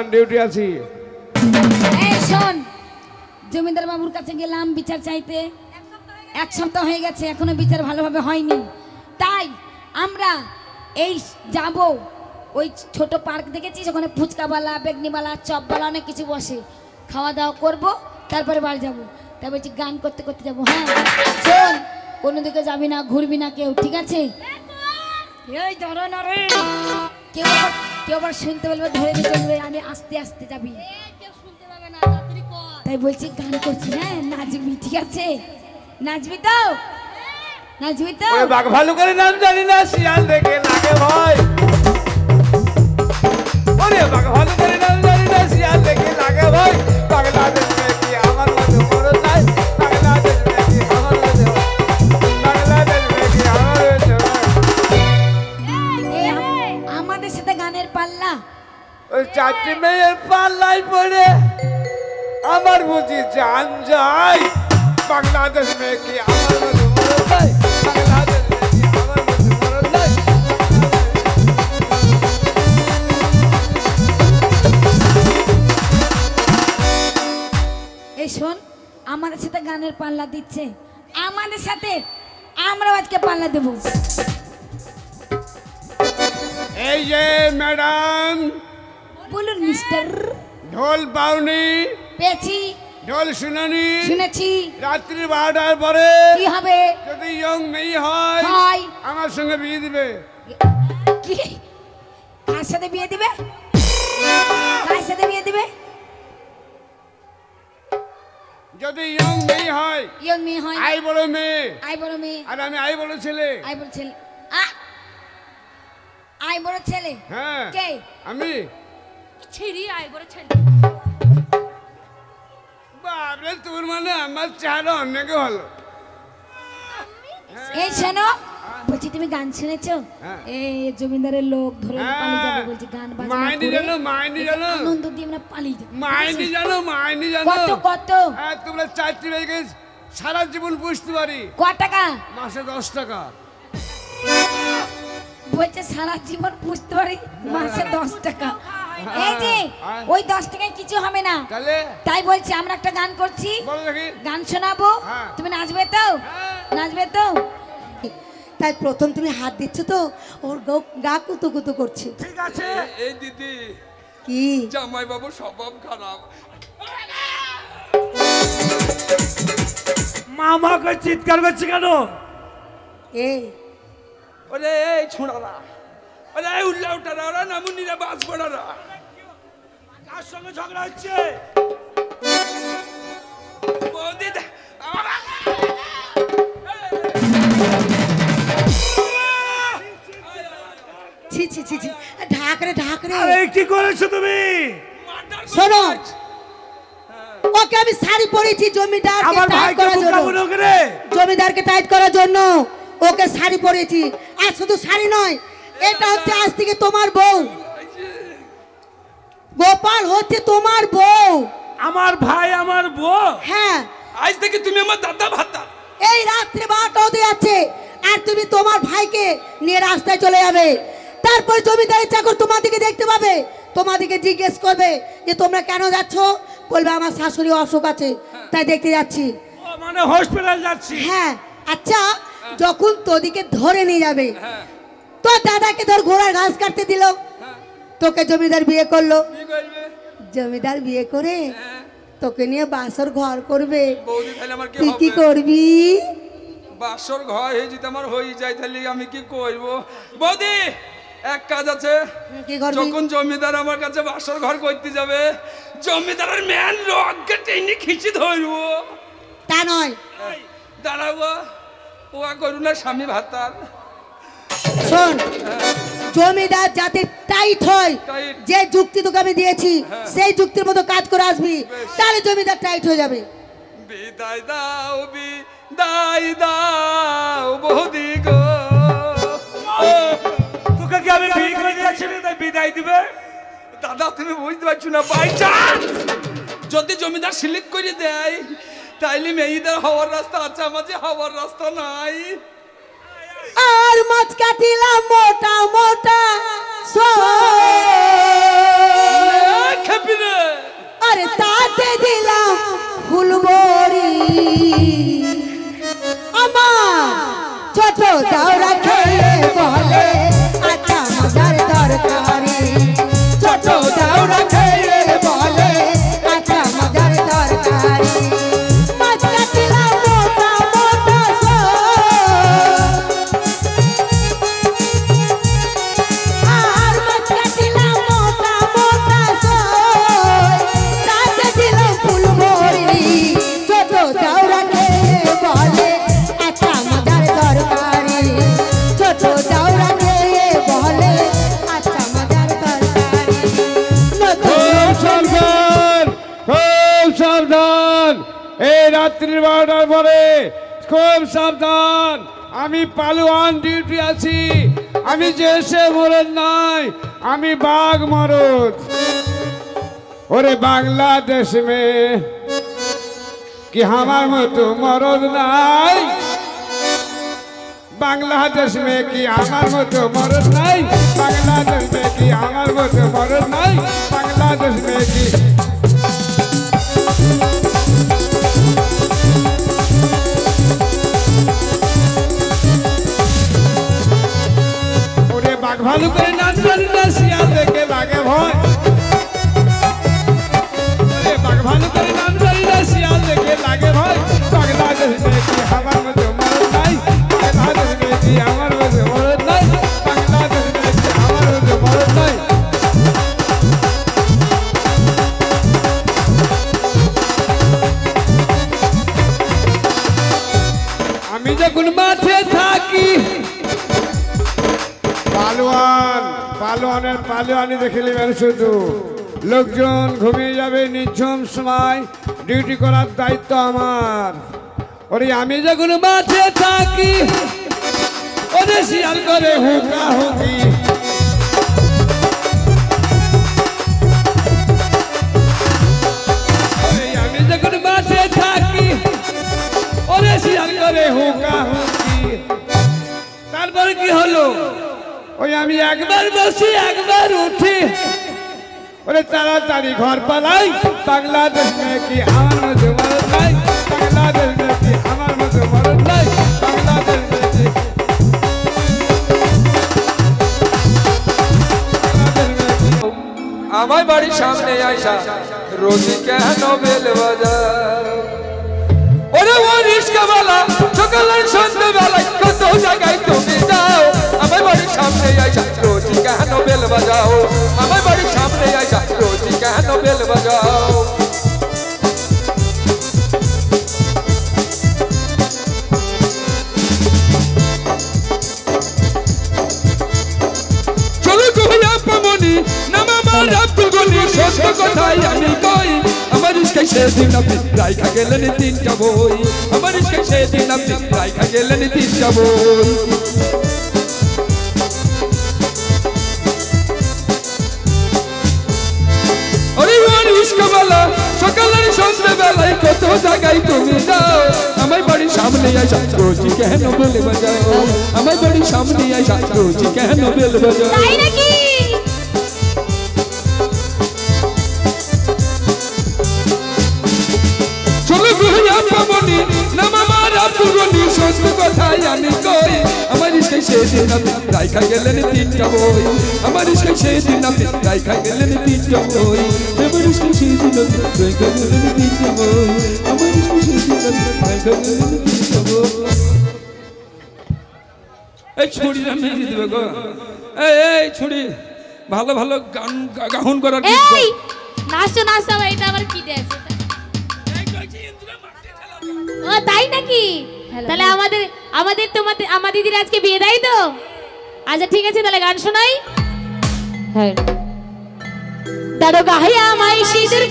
সাবধান ডিউটি আছি। এই শোন, জমিদার বাবুর কাছে গেলাম বিচার চাইতে, এক সপ্তাহ হয়ে গেছে, এখনো বিচার ভালোভাবে হয়নি। তাই আমরা এই যাব ওই ছোট পার্ক দেখেছিস, ওখানে ফুচকাওয়ালা, বেগনিওয়ালা, চপওয়ালা অনেক কিছু বসে, খাওয়া দাওয়া করব, তারপরে বাড়ি যাব। তাই বলছি গান করতে করতে যাবো। হ্যাঁ শোন, কোনো দিকে যাবি না, ঘুরবি না কেউ, ঠিক আছে? এই ধরো না রে, কেউ আবার শুনতে বলবে, ধরে নিয়ে চলবে, আমি আস্তে আস্তে যাবি, তাই বলছি গান করছি। হ্যাঁ নাচবি, ঠিক আছে? নাচবি তো? নাচবি তো? ওরে বাঘ ভালো করে নাম জানি না, শিয়াল দেখে লাগে ভয়। ওরে বাঘ ভালো করে নাম জানি না, শিয়াল দেখে লাগে ভয়। বাংলাদেশ কি আমার মতো মরণ নাই, বাংলাদেশ কি আমার মতো, বাংলাদেশ কি আমার মতো। আমাদের সাথে গানের পাল্লা, ওই চারটি মেয়ের পাল্লায় পড়ে আমার বুঝি জান যায়। বাংলাদেশ কি আমার মতো মরণ নাই, বাংলাদেশ কি আমার মতো মরণ নাই। এই শোন, আমাদের সাথে গানের পাল্লা দিচ্ছে, আমাদের সাথে আমরাও আজকে পাল্লা দেব। এই যে ম্যাডাম, বলুন মিস্টার। ঢোল পাওনি? পেয়েছি। ঢোল শুনানি? শুনেছি। রাত্রি 12টার পরে কি হবে? যদি ইয়ং মেয়ে হয় হয়। আমার সঙ্গে বিয়ে দিবে। কি? কার সাথে বিয়ে দিবে? কার সাথে বিয়ে দিবে? যদি ইয়ং মেয়ে হয়, ইয়ং মেয়ে হয়, আই বড় মেয়ে, আই বড় মেয়ে, আর আমি আই বড় ছেলে। আই বড় ছেলে। আই বড় ছেলে? হ্যাঁ কে? আমি। ছিড়ি আই বড় ছেলে। বাবরে, তোর মানে আমার চেহারা অনেক ভালো। এই শোনো, বলছি তুমি গান শুনেছো? এই জমিদারের লোক ধরে পালিয়ে যাবে, বলছি গান বাজনা মাইনি করে জানো, মাইনি জানো, আনন্দ দিয়ে আমরা পালিয়ে যাবো। মাইনি জানো, মাইনি জানো। কত কত? হ্যাঁ, তোমরা চারটি মেয়েকে সারা জীবন পুষতে পারি। কত টাকা? মাসে 10 টাকা। বলছে সারা জীবন পুষতে পারি, মাসে 10 টাকা। এই যে ওই 10 টাকায় কিছু হবে না, তাহলে তাই বলছি আমরা একটা গান করছি, বলো দেখি। গান শোনাবো, তুমি নাচবে তো? নাচবে তো? তাই প্রথম তুমি হাত দিচ্ছ তো, ওর গা কুতু কুতু করছে। ঠিক আছে। এই দিদি, কি জামাই বাবু স্বভাব খারাপ। মামাকে চিৎকার করছে কেন? এই ওরে এই ছুঁড়ারা, ওরে এই উল্লা উঠারা, ওরা নামুনিরা বাস পড়ারা। কার সঙ্গে ঝগড়া হচ্ছে? বৌদি ছি ছি ছি ছি, ঢাকরে ঢাকরে। আরে কি করেছো তুমি? শোনো, ওকে আমি শাড়ি পরেছি জমিদারকে আমার টাইট ভাইকে করার জন্য, বুকাবো রে। জমিদারকে টাইট করার জন্য ওকে শাড়ি পরেছি। আর শুধু শাড়ি নয়, এটা হচ্ছে আজ থেকে তোমার বউ। গোপাল হচ্ছে তোমার বউ। আমার ভাই, আমার বউ। হ্যাঁ, আজ থেকে তুমি আমার দাদা ভাতা। এই রাত্রে 12টা হতে যাচ্ছে, আর তুমি তোমার ভাইকে নিয়ে রাস্তায় চলে যাবে। তারপর জমিদারের চাকর তোমাদেরকে দেখতে পাবে, তোমাদেরকে জিজ্ঞেস করবে যে তোমরা কেন যাচ্ছ, বলবে আমার শাশুড়ি অসুখ আছে তাই দেখতে যাচ্ছি। মানে হসপিটাল যাচ্ছি। হ্যাঁ, আচ্ছা, যখন তোদিকে ধরে নিয়ে যাবে, তোর দাদাকে ধর ঘোড়ার ঘাস কাটতে দিল, তোকে জমিদার বিয়ে করলো, কি করবে? জমিদার বিয়ে করে তোকে নিয়ে বাসর ঘর করবে, বৌদি তাহলে আমার কি তুই কি হবে? করবি? বাসর ঘর হয়ে যদি আমার হয়ে যায় তাহলে আমি কি করব? বৌদি এক কাজ আছে, কি করবি? যখন জমিদার আমার কাছে বাসর ঘর করতে যাবে, জমিদারের ম্যান রগকে টেনে খিচে ধরবো। তা নয়, দাঁড়াবো, ও করুণা স্বামী ভাতার। শোন, জমিদার যাতে টাইট হয়, টাইট। যে যুক্তি তোকে আমি দিয়েছি সেই যুক্তির মতো কাজ করে আসবি, তাহলে জমিদার টাইট হয়ে যাবে। বিদায় দাও, বিদায় দাও বৌদি গো। তোকে কি আমি বিয়ে করে দিয়েছি তাই বিদায় দিবে? দাদা তুমি বুঝতে পারছো না, বাই চান্স যদি জমিদার সিলেক্ট করে দেয় তাইলে মেয়েদের হওয়ার রাস্তা আছে, আমাদের হওয়ার রাস্তা নাই। আর মাছ কাটিলাম মোটা মোটা ছোট দাওরা খেয়ে বলে আচ্ছা মজার তরকারি ছোট দাওরা খেয়ে বলে আচ্ছা মজার তরকারি মাছ কাটিলাম মোটা মোটা আর মাছ কাটিলাম মোটা মোটা রাতে দিলাম ফুল ভরি ছোট দাওরা খেয়ে বলে আচ্ছা মজার তরকারি ছোট দাওরা খেয়ে বলে আচ্ছা মজার তরকারি খুব সাবধান, খুব সাবধান। এই রাত্রির 12টার পরে খুব সাবধান। আমি পালোয়ান ডিউটি আছি। আমি যে সে মরদ নাই, আমি বাঘ মরদ। ওরে বাংলাদেশ মে কি আমার মতো মরদ নাই? बांग्लादेश में कि आमार मतो मरद नहीं, बांग्लादेश में कि आमार मतो मरद नहीं, बांग्लादेश में कि ओरे बाघ भालू करे नाच ना सियाल देखे लागे भय ओरे बाघ भालू करे नाच ना सियाल देखे लागे भय बांग्लादेश में कि आमार मतो मरद नहीं, बांग्लादेश में कि आमार मतो मरद नहीं, बांग्लादेश में कि आमार मतो मरद नहीं। আমি যখন মাঠে থাকি পালোয়ানের পালোয়ানি দেখে নেবেন শুধু লোকজন ঘুমিয়ে যাবে নিঝুম সময় ডিউটি করার দায়িত্ব আমার। ওরে আমি যখন মাঠে থাকি ওরে শিয়াল করে হুকা হুকি ওরে আমি যখন মাঠে থাকি ওরে শিয়াল করে হুকা হুকি তারপরে কি হলো ওই আমি একবার বসি একবার উঠি ওরে তাড়াতাড়ি ঘর পালাই বাংলাদেশ में कि আমার মতো মরদ নাই বাংলাদেশ में कि আমার মতো মরদ নাই বাংলাদেশ में कि আমার বাড়ির সামনে আইসা রোজি কেন বেল বাজাও ওরে ও রিস্কাওয়ালা সকালের সন্ধ্যেবেলা কত জায়গায় তুমি যাও আমার বাড়ির সামনে আইসা রোজি কেন বেল বাজাও আমার বাড়ির সামনে আইসা রোজি কেন বেল বাজাও চলো কহিয়া পামনি নামা মার আব্দুল গনি সত্য কথাই আমি কই আমার ইসকে সেদিন আপনি রাইখা গেলেন তিনটা বই আমার ইসকে সেদিন আপনি রাইখা গেলেন তিনটা বই ওরে ওর ইসকাওয়ালা সকালের সন্ধ্যেবেলায় কত জায়গায় তুমি যাও আমার বাড়ির সামনে আইসা রোজি কেন বেল বাজাও আমার বাড়ির সামনে আইসা রোজি কেন বেল বাজাও তাই নাকি? চলো কহিয়া পাবনি নামা মার আব্দুল গনি সত্য কথাই আমি কই আমার ইসকে সেদিন আপনি রাইখা গেলেন তিনটা বই আমার ইসকে সেদিন আপনি রাইখা গেলেন তিনটা বই আমার ইসকে সেদিন আপনি রাইখা গেলেন তিনটা বই আমার ইসকে সেদিন আপনি রাইখা গেলেন তিনটা বই এই ছুরিটা মেরে দিবে গো এই ছুরি ভালো ভালো গান গাহন করার এই নাচো নাচো এটা আবার কি ড্যান্স ও তাই নাকি তাহলে আমাদের আমাদের তোমাদের আমার দিদির আজকে বিয়ে দেয় তো আচ্ছা ঠিক আছে তাহলে গান শোনাই হ্যাঁ দাঁড়ো গাহিয়া মাই শীতের